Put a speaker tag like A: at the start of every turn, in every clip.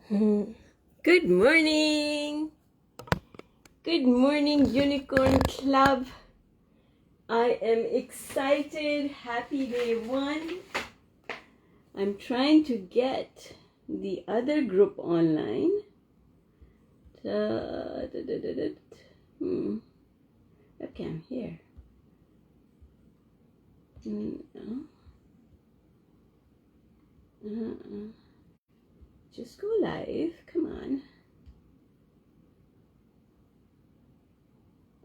A: Good morning! Good morning, Unicorn Club. I am excited. Happy day one. I'm trying to get the other group online. Webcam here. No. Just go live. Come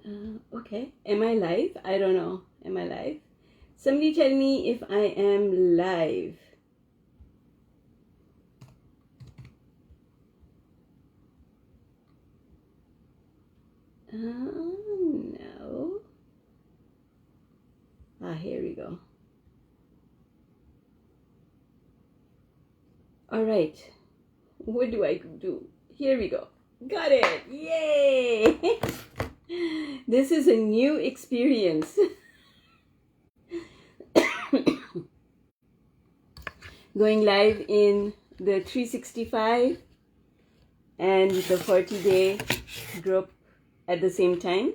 A: on. Okay. Am I live? I don't know. Am I live? Somebody tell me if I am live. No. Here we go. All right. What do I do? Here we go. Got it. Yay! This is a new experience. Going live in the 365 and the 40-day group at the same time.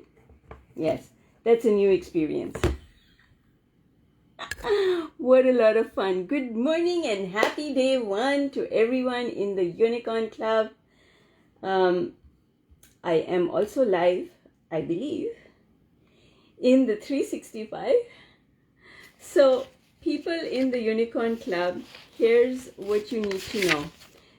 A: Yes, that's a new experience. What a lot of fun. Good morning and happy day one to everyone in the Unicorn Club. I am also live, I believe, in the 365. So people in the Unicorn Club, here's what you need to know.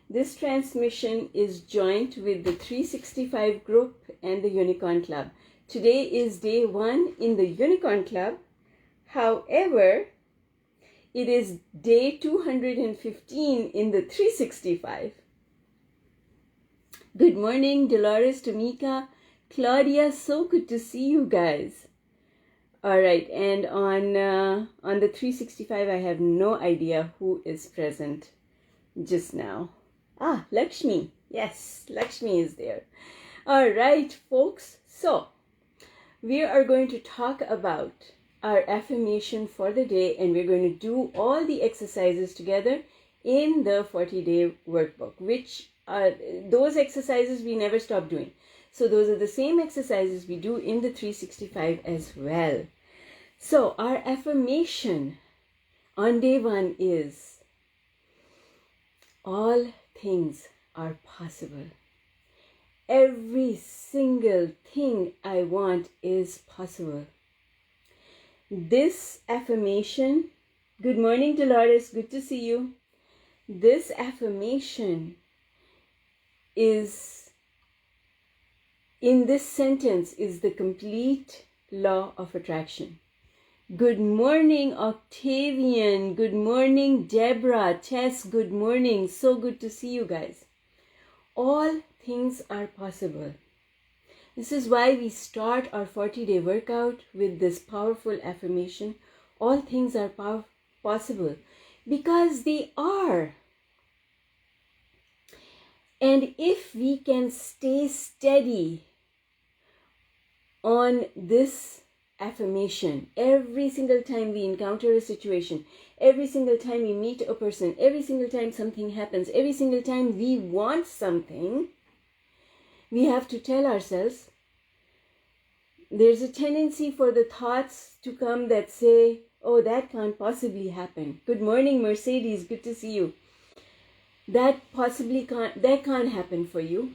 A: This transmission is joint with the 365 group and the Unicorn Club. Today is day one in the Unicorn Club. However, it is day 215 in the 365. Good morning, Dolores, Tamika, Claudia. So good to see you guys. All right, and on the 365, I have no idea who is present just now. Lakshmi. Yes, Lakshmi is there. All right, folks. So we are going to talk about our affirmation for the day, and we're going to do all the exercises together in the 40-day workbook, which are those exercises we never stop doing. So those are the same exercises we do in the 365 as well. So our affirmation on day one is, all things are possible. Every single thing I want is possible. This affirmation, good morning, Dolores, good to see you. This affirmation is, in this sentence, is the complete law of attraction. Good morning, Octavian. Good morning, Deborah. Tess, good morning. So good to see you guys. All things are possible. This is why we start our 40-day workout with this powerful affirmation. All things are possible because they are. And if we can stay steady on this affirmation every single time we encounter a situation, every single time we meet a person, every single time something happens, every single time we want something, we have to tell ourselves, there's a tendency for the thoughts to come that say, oh, that can't possibly happen. Good morning, Mercedes. Good to see you. That can't happen for you.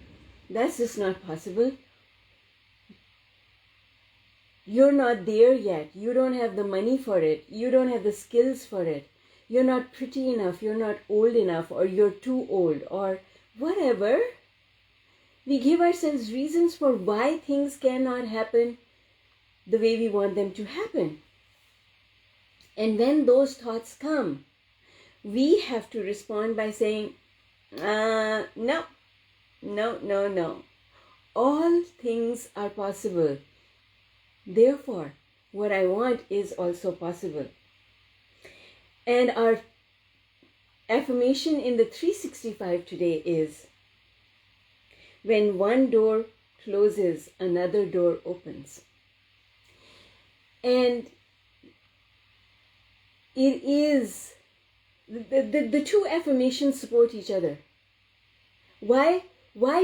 A: That's just not possible. You're not there yet. You don't have the money for it. You don't have the skills for it. You're not pretty enough. You're not old enough, or you're too old, or whatever. We give ourselves reasons for why things cannot happen the way we want them to happen. And when those thoughts come, we have to respond by saying, no. All things are possible. Therefore, what I want is also possible. And our affirmation in the 365 today is, when one door closes, another door opens. And it is, the two affirmations support each other. Why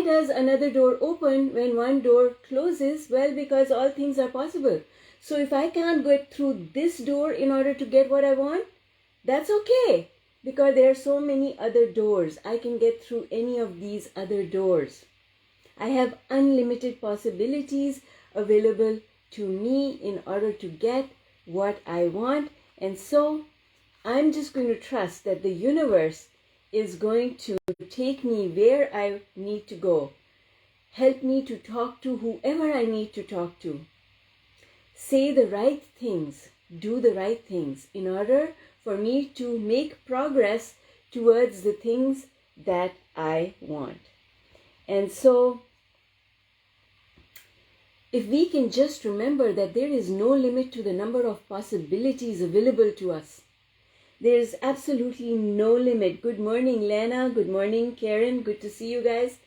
A: does another door open when one door closes? Well, because all things are possible. So if I can't get through this door in order to get what I want, that's okay, because there are so many other doors. I can get through any of these other doors. I have unlimited possibilities available to me in order to get what I want. And so I'm just going to trust that the universe is going to take me where I need to go. Help me to talk to whoever I need to talk to. Say the right things, do the right things in order for me to make progress towards the things that I want. And so, if we can just remember that there is no limit to the number of possibilities available to us. There is absolutely no limit. Good morning, Lena. Good morning, Karen. Good to see you guys.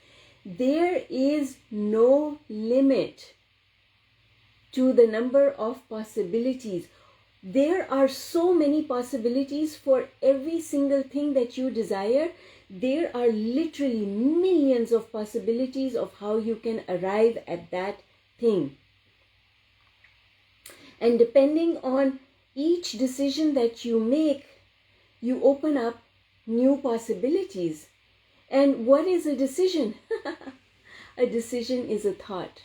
A: There is no limit to the number of possibilities. There are so many possibilities for every single thing that you desire. There are literally millions of possibilities of how you can arrive at that thing. And depending on each decision that you make, you open up new possibilities. And what is a decision? A decision is a thought.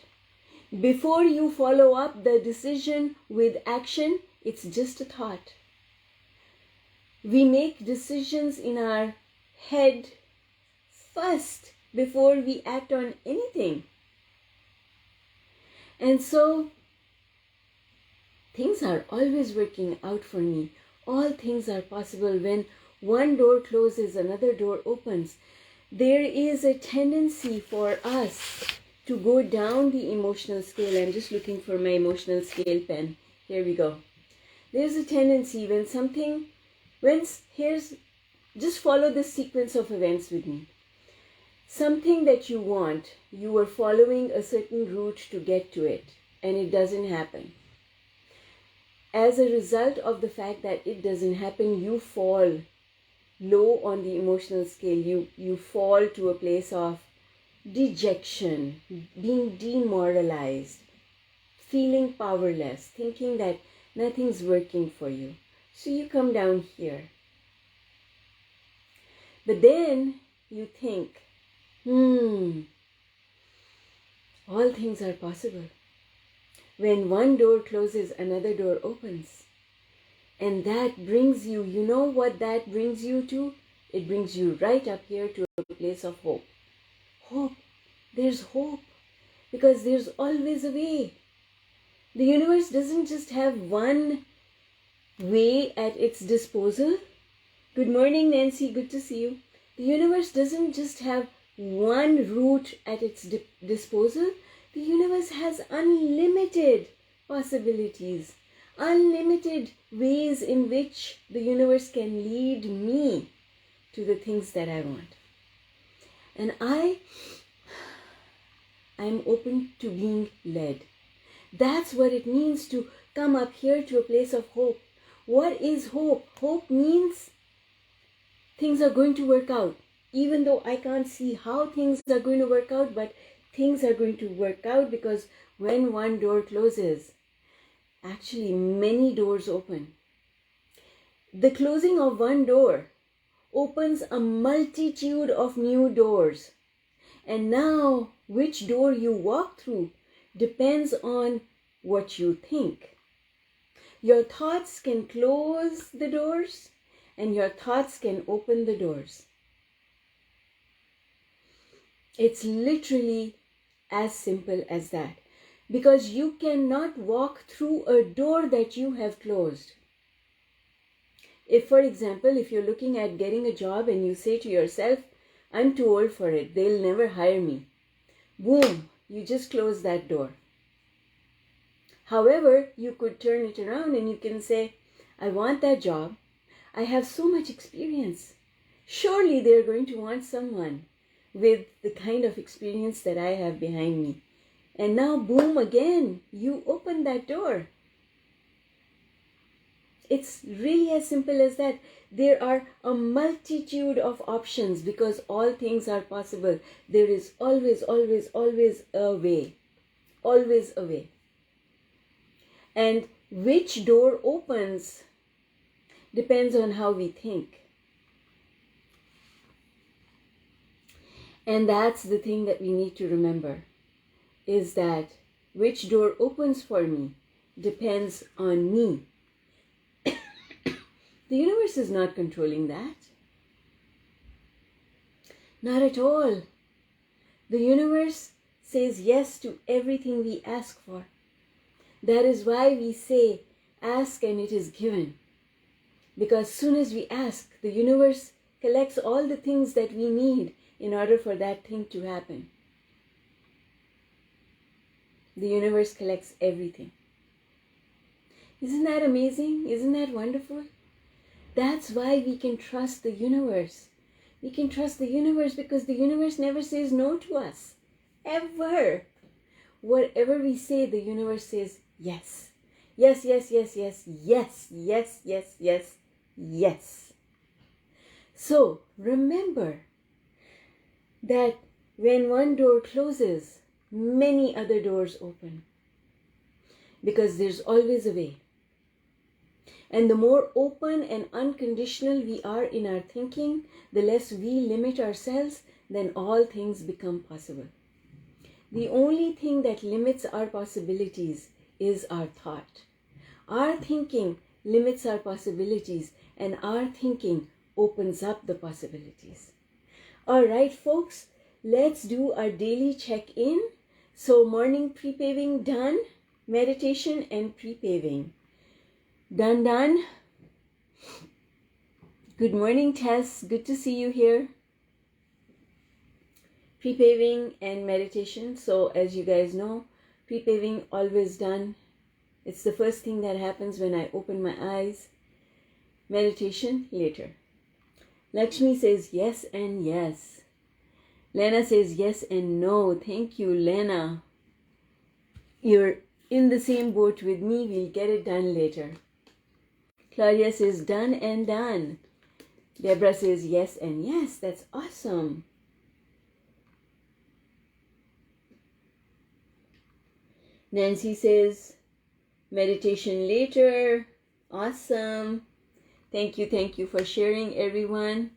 A: Before you follow up the decision with action, it's just a thought. We make decisions in our head first before we act on anything. And so, things are always working out for me. All things are possible. When one door closes, another door opens. There is a tendency for us to go down the emotional scale. I'm just looking for my emotional scale pen. Here we go. There's a tendency just follow this sequence of events with me. Something that you want, you are following a certain route to get to it, and it doesn't happen. As a result of the fact that it doesn't happen, you fall low on the emotional scale. You fall to a place of dejection, being demoralized, feeling powerless, thinking that nothing's working for you. So you come down here. But then you think, all things are possible. When one door closes, another door opens. And that brings you, you know what that brings you to? It brings you right up here to a place of hope. Hope. There's hope. Because there's always a way. The universe doesn't just have one way at its disposal. Good morning, Nancy. Good to see you. The universe doesn't just have one route at its disposal. The universe has unlimited possibilities, unlimited ways in which the universe can lead me to the things that I want. And I'm open to being led. That's what it means to come up here to a place of hope. What is hope? Hope means things are going to work out. Even though I can't see how things are going to work out, but things are going to work out, because when one door closes, actually many doors open. The closing of one door opens a multitude of new doors. And now, which door you walk through depends on what you think. Your thoughts can close the doors, and your thoughts can open the doors. It's literally as simple as that. Because you cannot walk through a door that you have closed. If, for example, if you're looking at getting a job and you say to yourself, I'm too old for it, they'll never hire me. Boom, you just close that door. However, you could turn it around and you can say, I want that job. I have so much experience. Surely they're going to want someone with the kind of experience that I have behind me. And now, boom, again, you open that door. It's really as simple as that. There are a multitude of options because all things are possible. There is always, always, always a way. Always a way. And which door opens depends on how we think. And that's the thing that we need to remember, is that which door opens for me depends on me. The universe is not controlling that. Not at all. The universe says yes to everything we ask for. That is why we say, ask and it is given. Because as soon as we ask, the universe collects all the things that we need in order for that thing to happen. The universe collects everything. Isn't that amazing? Isn't that wonderful? That's why we can trust the universe. We can trust the universe because the universe never says no to us. Ever. Whatever we say, the universe says yes. Yes, yes, yes, yes, yes, yes, yes, yes, yes. So remember that when one door closes, many other doors open. Because there's always a way. And the more open and unconditional we are in our thinking, the less we limit ourselves, then all things become possible. The only thing that limits our possibilities is our thought. Our thinking limits our possibilities, and our thinking opens up the possibilities. All right, folks, let's do our daily check-in. So morning pre-paving done, meditation and pre-paving. Done. Good morning, Tess. Good to see you here. Pre-paving and meditation. So as you guys know, pre-paving always done. It's the first thing that happens when I open my eyes. Meditation later. Lakshmi says yes and yes. Lena says yes and no. Thank you, Lena. You're in the same boat with me. We'll get it done later. Claudia says done and done. Deborah says yes and yes. That's awesome. Nancy says meditation later. Awesome. Thank you for sharing, everyone.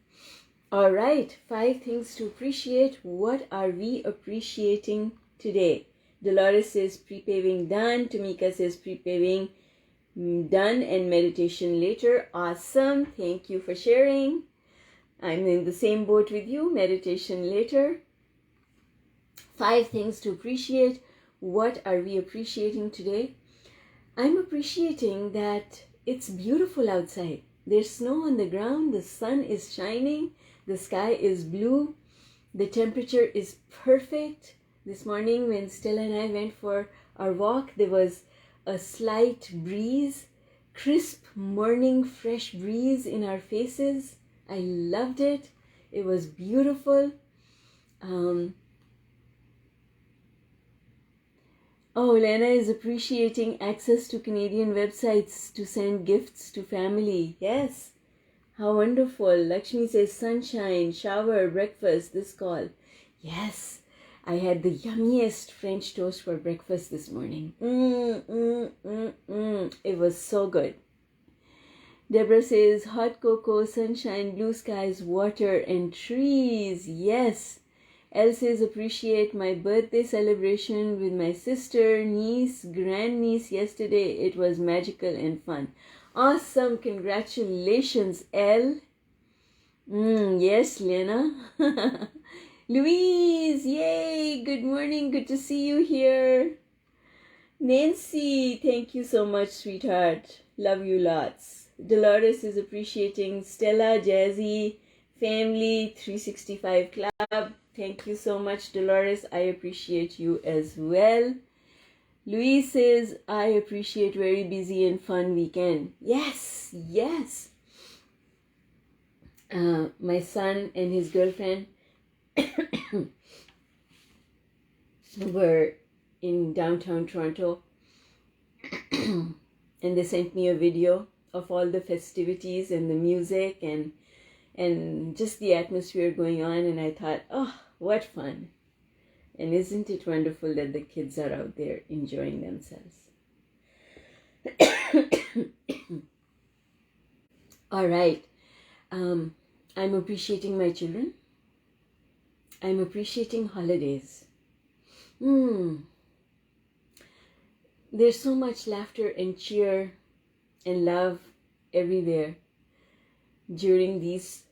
A: All right, 5 things to appreciate. What are we appreciating today? Dolores says pre-paving done. Tamika says pre-paving done and meditation later. Awesome. Thank you for sharing. I'm in the same boat with you. Meditation later. 5 things to appreciate. What are we appreciating today? I'm appreciating that it's beautiful outside. There's snow on the ground. The sun is shining. The sky is blue. The temperature is perfect. This morning when Stella and I went for our walk, there was a slight breeze, crisp morning fresh breeze in our faces. I loved it. It was beautiful. Oh, Lena is appreciating access to Canadian websites to send gifts to family. Yes. How wonderful. Lakshmi says sunshine, shower, breakfast, this call. Yes. I had the yummiest French toast for breakfast this morning. It was so good. Deborah says hot cocoa, sunshine, blue skies, water, and trees. Yes. Elle says appreciate my birthday celebration with my sister, niece, grandniece yesterday. It was magical and fun. Awesome. Congratulations, Elle. Yes, Lena. Louise, yay. Good morning. Good to see you here. Nancy, thank you so much, sweetheart. Love you lots. Dolores is appreciating Stella, Jazzy, family, 365 Club. Thank you so much, Dolores. I appreciate you as well. Louise says, I appreciate very busy and fun weekend. Yes. My son and his girlfriend were in downtown Toronto and they sent me a video of all the festivities and the music and just the atmosphere going on. And I thought, oh, what fun. And isn't it wonderful that the kids are out there enjoying themselves? All right. I'm appreciating my children. I'm appreciating holidays. There's so much laughter and cheer and love everywhere during these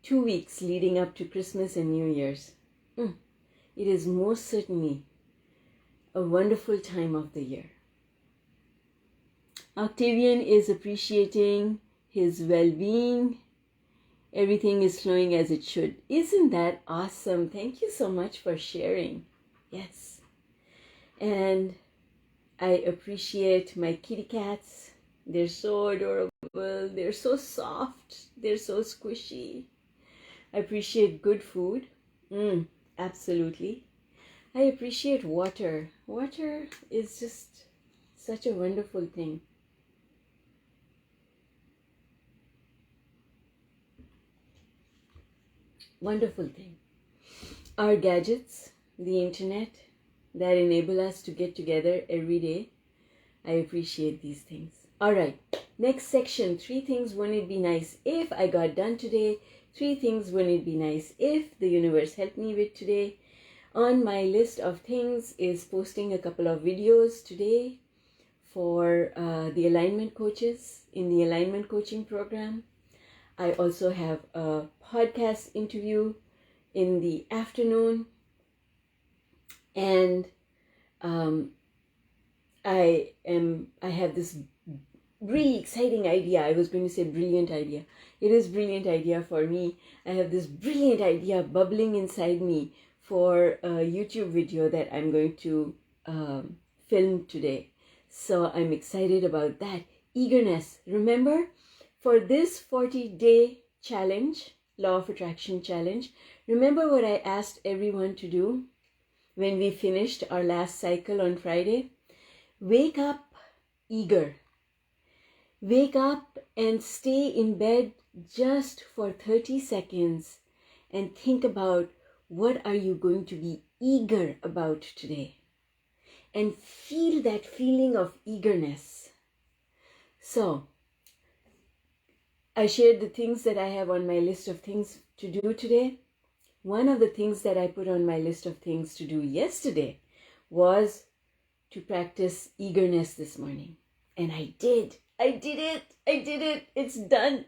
A: 2 weeks leading up to Christmas and New Year's. It is most certainly a wonderful time of the year. Octavian is appreciating his well-being. Everything is flowing as it should. Isn't that awesome? Thank you so much for sharing. Yes. And I appreciate my kitty cats. They're so adorable. They're so soft. They're so squishy. I appreciate good food. Absolutely. I appreciate water. Water is just such a wonderful thing. Wonderful thing. Our gadgets, the internet, that enable us to get together every day. I appreciate these things. All right, next section, 3 things wouldn't it be nice if I got done today. 3 things wouldn't it be nice if the universe helped me with today. On my list of things is posting a couple of videos today for the alignment coaches in the alignment coaching program. I also have a podcast interview in the afternoon, and I have this really exciting idea. I was going to say brilliant idea. It is brilliant idea for me. I have this brilliant idea bubbling inside me for a YouTube video that I'm going to film today. So I'm excited about that. Eagerness. Remember, for this 40-day challenge, Law of Attraction challenge, remember what I asked everyone to do when we finished our last cycle on Friday? Wake up eager. Wake up and stay in bed just for 30 seconds and think about what are you going to be eager about today. And feel that feeling of eagerness. So, I shared the things that I have on my list of things to do today. One of the things that I put on my list of things to do yesterday was to practice eagerness this morning. And I did. I did it. It's done.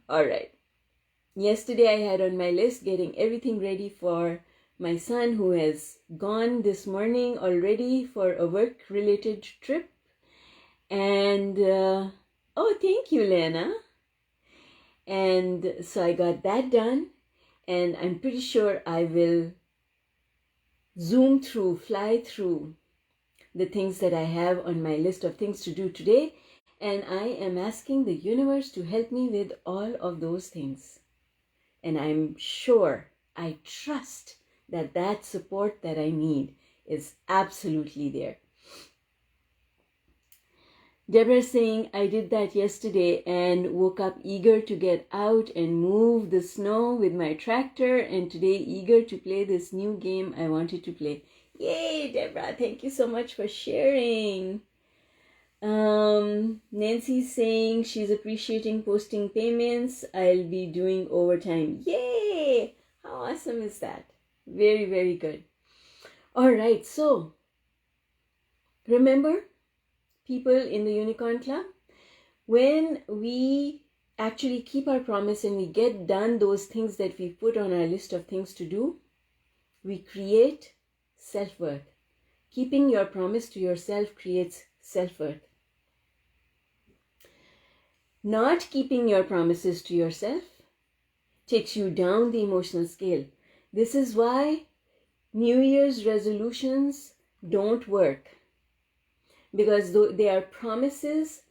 A: All right. Yesterday I had on my list getting everything ready for my son who has gone this morning already for a work-related trip. And, oh, thank you, Lena. And so I got that done. And I'm pretty sure I will fly through the things that I have on my list of things to do today. And I am asking the universe to help me with all of those things. And I'm sure, I trust that support that I need is absolutely there. Deborah saying, I did that yesterday and woke up eager to get out and move the snow with my tractor, and today eager to play this new game I wanted to play. Yay, Deborah, thank you so much for sharing. Nancy's saying she's appreciating posting payments. I'll be doing overtime. Yay! How awesome is that? Very, very good. All right, so remember, people in the Unicorn Club, when we actually keep our promise and we get done those things that we put on our list of things to do, we create self-worth. Keeping your promise to yourself creates self-worth. Not keeping your promises to yourself takes you down the emotional scale. This is why New Year's resolutions don't work. Because they are promises,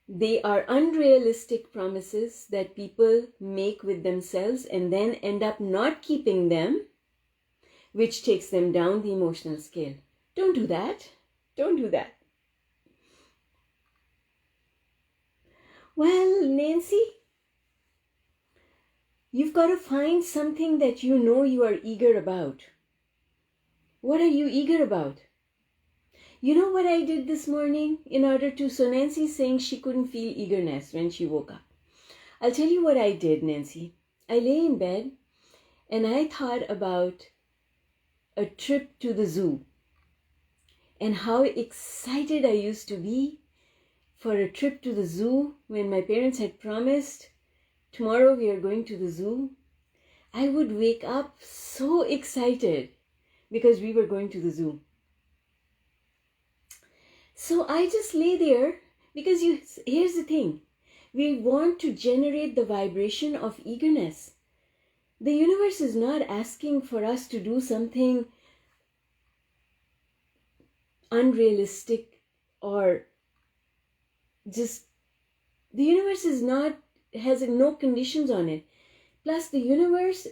A: they are unrealistic promises that people make with themselves and then end up not keeping them, which takes them down the emotional scale. Don't do that. Don't do that. Well, Nancy, you've got to find something that you know you are eager about. What are you eager about? You know what I did this morning in order to... So Nancy's saying she couldn't feel eagerness when she woke up. I'll tell you what I did, Nancy. I lay in bed and I thought about a trip to the zoo and how excited I used to be for a trip to the zoo when my parents had promised, tomorrow we are going to the zoo. I would wake up so excited because we were going to the zoo. So I just lay there because here's the thing. We want to generate the vibration of eagerness. The universe is not asking for us to do something unrealistic or just... The universe has no conditions on it. Plus the universe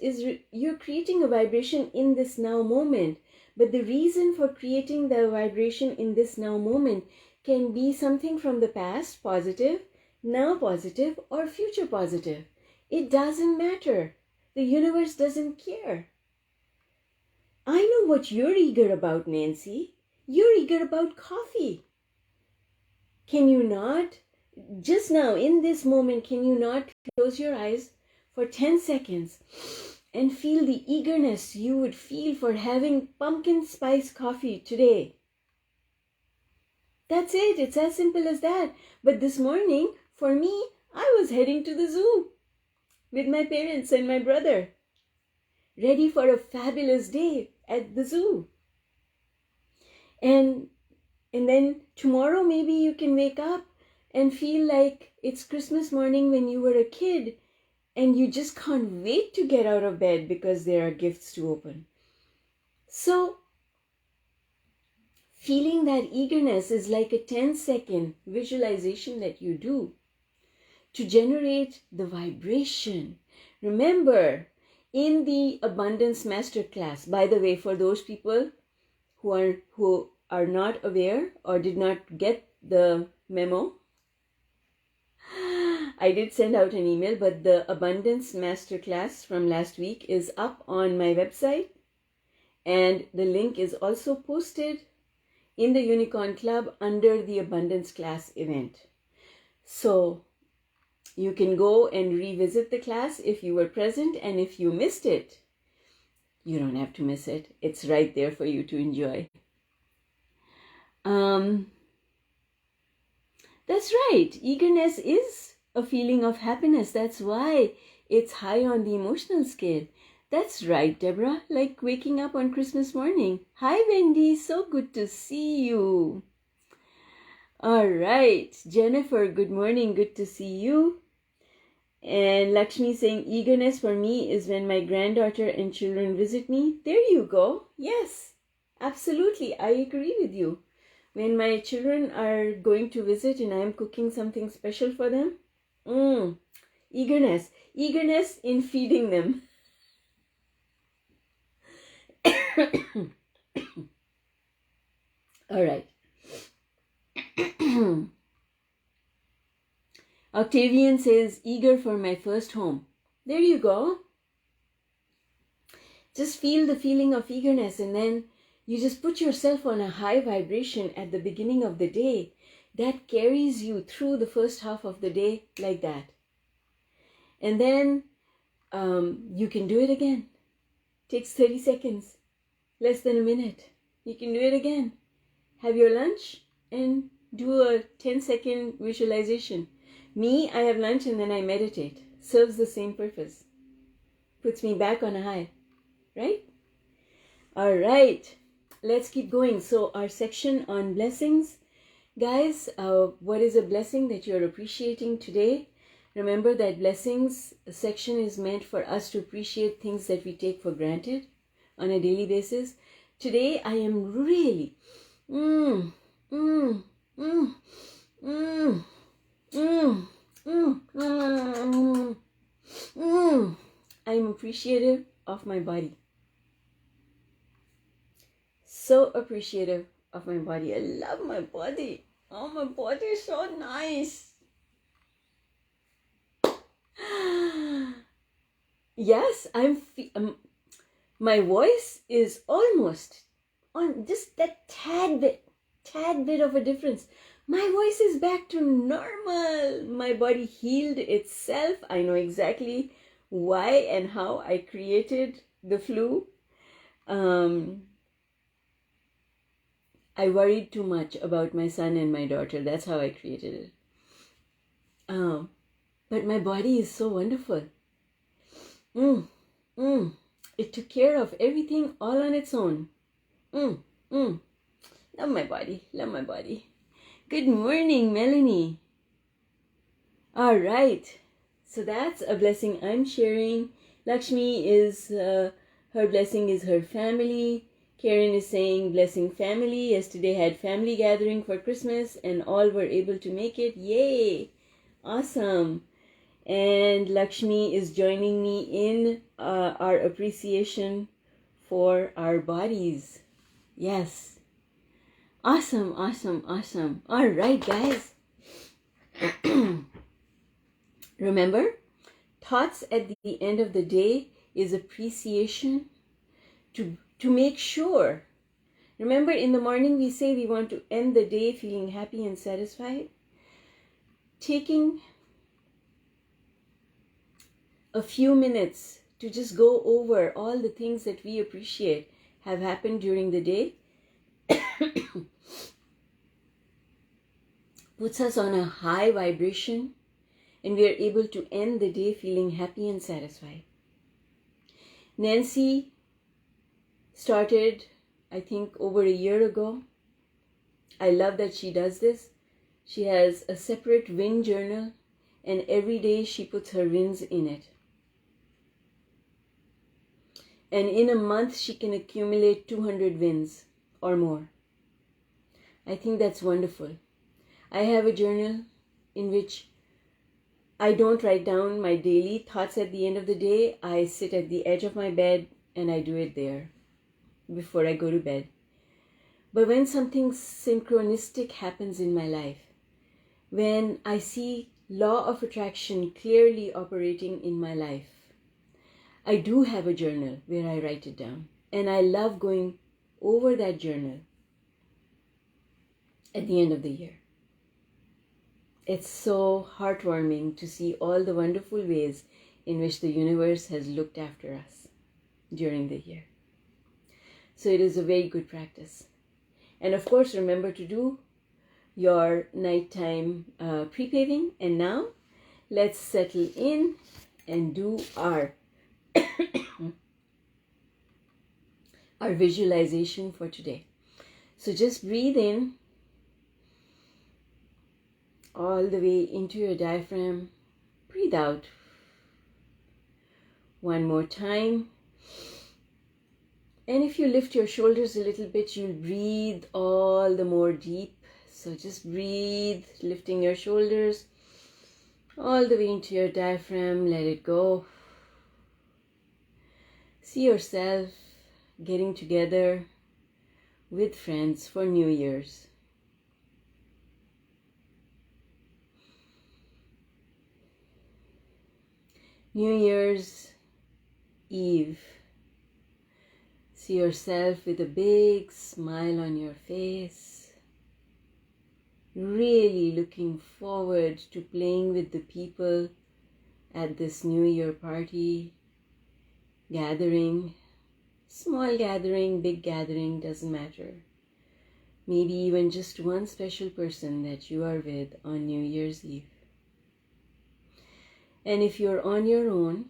A: you're creating a vibration in this now moment. But the reason for creating the vibration in this now moment can be something from the past, positive, now positive, or future positive. It doesn't matter. The universe doesn't care. I know what you're eager about, Nancy. You're eager about coffee. Can you not, just now in this moment, can you not close your eyes for 10 seconds and feel the eagerness you would feel for having pumpkin spice coffee today? That's it. It's as simple as that. But this morning, for me, I was heading to the zoo with my parents and my brother, ready for a fabulous day at the zoo. And then tomorrow maybe you can wake up and feel like it's Christmas morning when you were a kid and you just can't wait to get out of bed because there are gifts to open. So feeling that eagerness is like a 10-second visualization that you do to generate the vibration. Remember, in the Abundance Masterclass, by the way, for those people who are not aware or did not get the memo, I did send out an email, but the Abundance Masterclass from last week is up on my website, and the link is also posted in the Unicorn Club under the Abundance Class event. So you can go and revisit the class if you were present, and if you missed it, you don't have to miss it. It's right there for you to enjoy. That's right. Eagerness is a feeling of happiness. That's why it's high on the emotional scale. That's right, Deborah. Like waking up on Christmas morning. Hi, Wendy. So good to see you. All right. Jennifer, good morning. Good to see you. And Lakshmi saying, eagerness for me is when my granddaughter and children visit me. There you go. Yes, absolutely. I agree with you. When my children are going to visit and I am cooking something special for them, eagerness in feeding them. All right. Octavian says, eager for my first home. There you go. Just feel the feeling of eagerness, and then you just put yourself on a high vibration at the beginning of the day that carries you through the first half of the day like that. And then you can do it again. Takes 30 seconds, less than a minute. You can do it again. Have your lunch and do a 10-second visualization. Me, I have lunch and then I meditate. Serves the same purpose. Puts me back on a high. Right? All right. Let's keep going. So our section on blessings. Guys, what is a blessing that you're appreciating today? Remember that blessings section is meant for us to appreciate things that we take for granted on a daily basis. Today, I am really I'm appreciative of my body. So appreciative of my body. I love my body. Oh, my body is so nice. Yes, my voice is almost on just that tad bit of a difference. My voice is back to normal. My body healed itself. I know exactly why and how I created the flu. I worried too much about my son and my daughter. That's how I created it. But my body is so wonderful. Mm, mm. It took care of everything all on its own. Mm, mm. Love my body. Love my body. Good morning, Melanie. All right. So that's a blessing I'm sharing. Lakshmi is, her blessing is her family. Karen is saying blessing family. Yesterday had family gathering for Christmas and all were able to make it. Yay. Awesome. And Lakshmi is joining me in our appreciation for our bodies. Yes. Awesome, awesome, awesome. All right, guys. Remember, thoughts at the end of the day is appreciation to make sure. Remember, in the morning we say we want to end the day feeling happy and satisfied. Taking a few minutes to just go over all the things that we appreciate have happened during the day puts us on a high vibration, and we are able to end the day feeling happy and satisfied. Nancy started, I think, over a year ago. I love that she does this. She has a separate win journal, and every day she puts her wins in it. And in a month, she can accumulate 200 wins or more. I think that's wonderful. I have a journal in which I don't write down my daily thoughts at the end of the day. I sit at the edge of my bed and I do it there before I go to bed. But when something synchronistic happens in my life, when I see law of attraction clearly operating in my life, I do have a journal where I write it down. And I love going over that journal at the end of the year. It's so heartwarming to see all the wonderful ways in which the universe has looked after us during the year. So it is a very good practice. And of course, remember to do your nighttime pre-paving. And now let's settle in and do our our visualization for today. So just breathe in all the way into your diaphragm. Breathe out one more time. And if you lift your shoulders a little bit, you'll breathe all the more deep. So just breathe, lifting your shoulders all the way into your diaphragm. Let it go. See yourself getting together with friends for New Year's. New Year's Eve. See yourself with a big smile on your face. Really looking forward to playing with the people at this New Year party, gathering. Small gathering, big gathering, doesn't matter. Maybe even just one special person that you are with on New Year's Eve. And if you're on your own,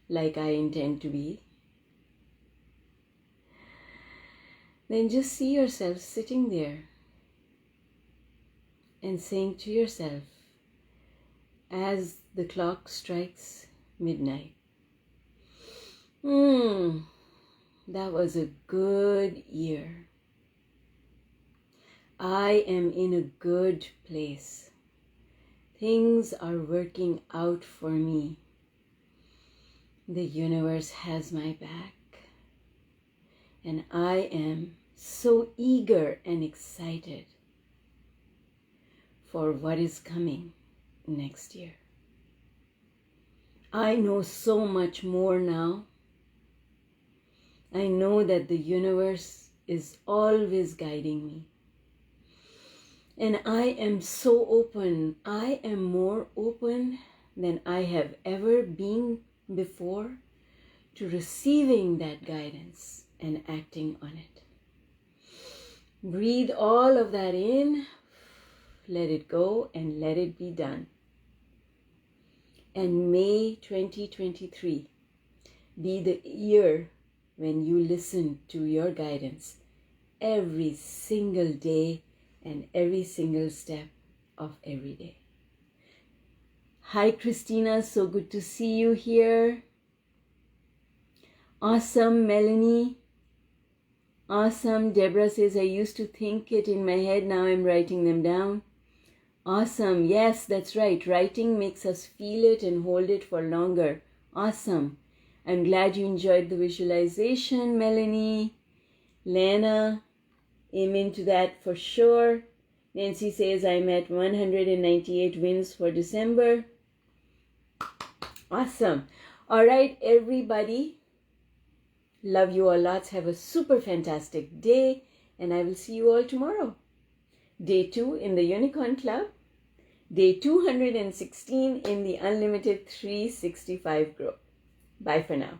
A: like I intend to be, then just see yourself sitting there and saying to yourself as the clock strikes midnight, that was a good year. I am in a good place. Things are working out for me. The universe has my back. And I am so eager and excited for what is coming next year. I know so much more now. I know that the universe is always guiding me. And I am so open. I am more open than I have ever been before to receiving that guidance and acting on it. Breathe all of that in, let it go, and let it be done. And may 2023 be the year when you listen to your guidance every single day and every single step of every day. Hi, Christina. So good to see you here. Awesome, Melanie. Awesome. Deborah says, I used to think it in my head. Now I'm writing them down. Awesome. Yes, that's right. Writing makes us feel it and hold it for longer. Awesome. I'm glad you enjoyed the visualization, Melanie. Lana, amen to that for sure. Nancy says, I'm at 198 wins for December. Awesome. All right, everybody. Love you all lots. Have a super fantastic day. And I will see you all tomorrow. Day 2 in the Unicorn Club. Day 216 in the Unlimited 365 group. Bye for now.